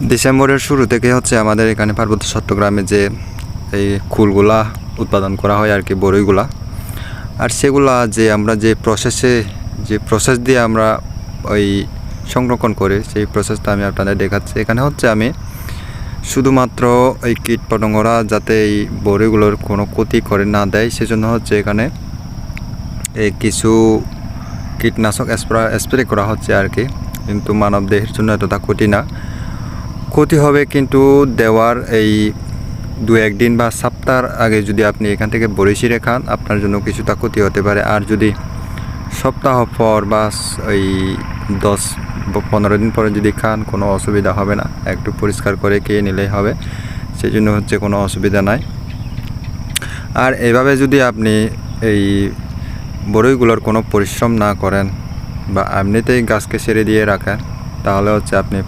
ডিসেম্বরের শুরু থেকে হচ্ছে আমাদের এখানে পার্বত্য চট্টগ্রামে যে এই কুলগুলা উৎপাদন করা হয় আর কি, বড়ইগুলা। আর সেগুলা যে আমরা যে প্রসেস দিয়ে আমরা ওই সংরক্ষণ করি, সেই প্রসেসটা আমি আপনাদের দেখাচ্ছি। এখানে হচ্ছে আমি শুধুমাত্র এই কীটপতঙ্গরা যাতে এই বড়িগুলোর কোনো ক্ষতি করে না দেয়, সেজন্য হচ্ছে এখানে এই কিছু কীটনাশক স্প্রে করা হচ্ছে আর কি। কিন্তু মানব দেহের জন্য এতটা ক্ষতি হবে, কিন্তু দেওয়ার এই 2-1 দিন বা সপ্তাহ আগে যদি আপনি এখান থেকে বড়ি ছিঁড়ে খান, আপনার জন্য কিছুটা ক্ষতি হতে পারে। আর যদি সপ্তাহ পর বা ওই 10-15 দিন পরে যদি খান, কোনো অসুবিধা হবে না, একটু পরিষ্কার করে খেয়ে নিলেই হবে, সেই জন্য হচ্ছে কোনো অসুবিধা নাই। আর এভাবে যদি আপনি এই বড়ইগুলোর কোনো পরিশ্রম না করেন বা এমনিতেই গাছকে ছেড়ে দিয়ে রাখেন, তাহলে হচ্ছে আপনি